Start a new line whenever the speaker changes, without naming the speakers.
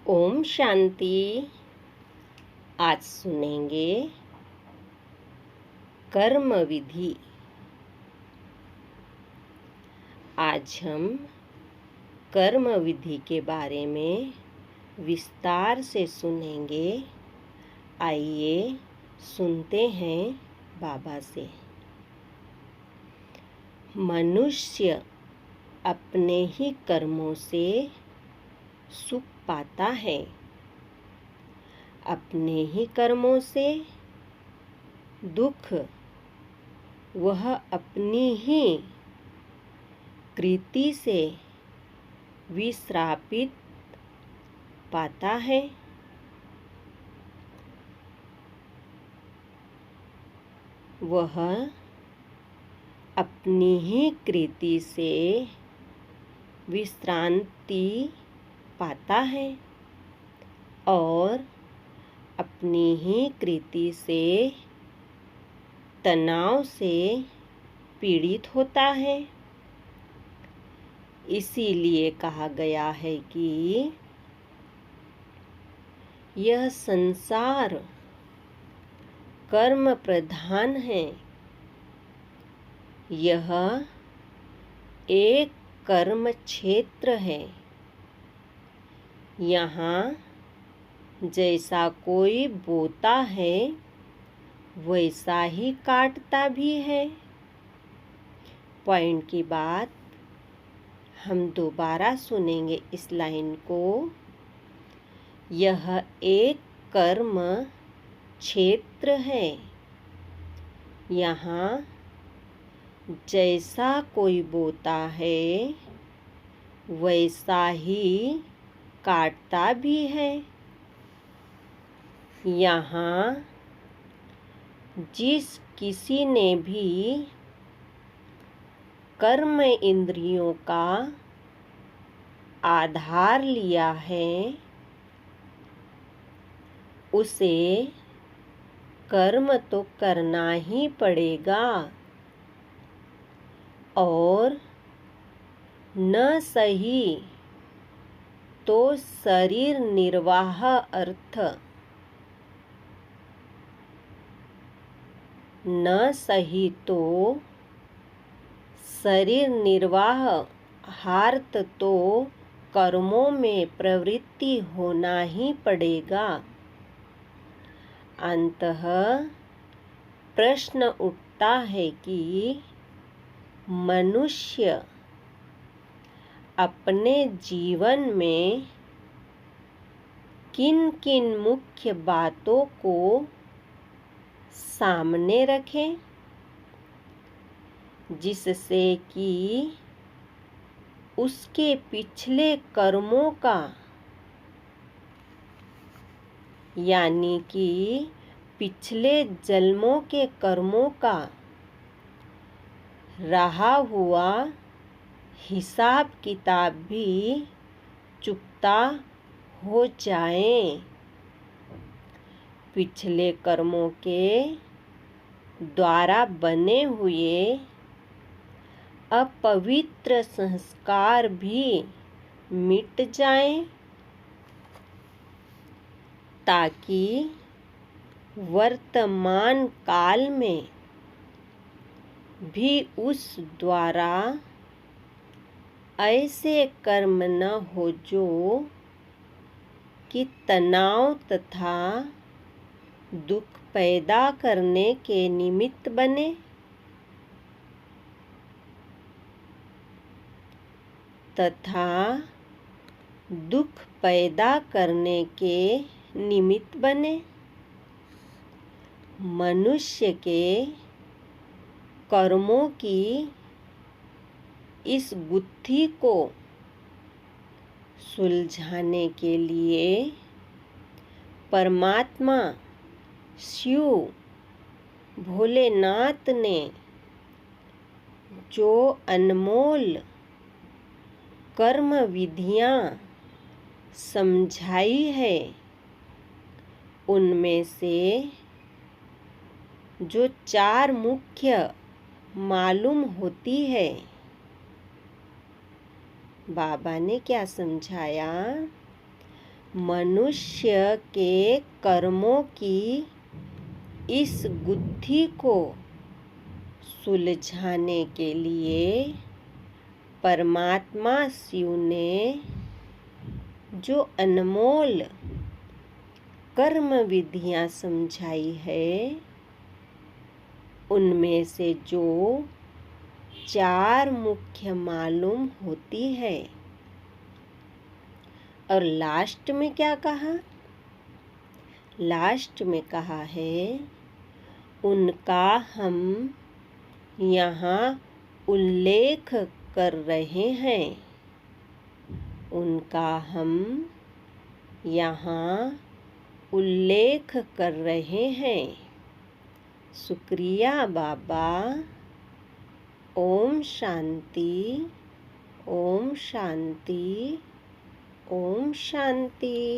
ओम शांति। आज सुनेंगे कर्म विधि। आज हम कर्म विधि के बारे में विस्तार से सुनेंगे। आइए सुनते हैं बाबा से। मनुष्य अपने ही कर्मों से सुख पाता है, अपने ही कर्मों से दुख वह अपनी ही कृति से विश्रापित पाता है। वह अपनी ही कृति से विश्रांति पाता है और अपनी ही कृति से तनाव से पीड़ित होता है। इसीलिए कहा गया है कि यह संसार कर्म प्रधान है। यह एक कर्म क्षेत्र है। यहाँ जैसा कोई बोता है वैसा ही काटता भी है। पॉइंट की बात हम दोबारा सुनेंगे इस लाइन को। यह एक कर्म क्षेत्र है। यहाँ जैसा कोई बोता है वैसा ही काटता भी है। यहाँ जिस किसी ने भी कर्म इंद्रियों का आधार लिया है उसे कर्म तो करना ही पड़ेगा और न सही तो शरीर निर्वाह अर्थ, न सही तो शरीर निर्वाह हार्थ तो कर्मों में प्रवृत्ति होना ही पड़ेगा। अंततः प्रश्न उठता है कि मनुष्य अपने जीवन में किन किन मुख्य बातों को सामने रखें जिससे कि उसके पिछले कर्मों का यानी कि पिछले जन्मों के कर्मों का रहा हुआ हिसाब किताब भी चुकता हो जाए। पिछले कर्मों के द्वारा बने हुए अपवित्र संस्कार भी मिट जाएं, ताकि वर्तमान काल में भी उस द्वारा ऐसे कर्म न हो जो कि तनाव तथा दुख पैदा करने के निमित्त बने। तथा दुख पैदा करने के निमित्त बने। मनुष्य के कर्मों की इस गुत्थी को सुलझाने के लिए परमात्मा शिव भोलेनाथ ने जो अनमोल कर्म विधियां समझाई है उनमें से जो 4 मुख्य मालूम होती है। बाबा ने क्या समझाया? मनुष्य के कर्मों की इस गुत्थी को सुलझाने के लिए परमात्मा शिव ने जो अनमोल कर्म विधियां समझाई है, उनमें से जो 4 मुख्य मालूम होती है। और लास्ट में क्या कहा? लास्ट में कहा है, उनका हम यहाँ उल्लेख कर रहे हैं। उनका हम यहाँ उल्लेख कर रहे हैं। शुक्रिया बाबा। ओम शांति, ओम शांति, ओम शांति।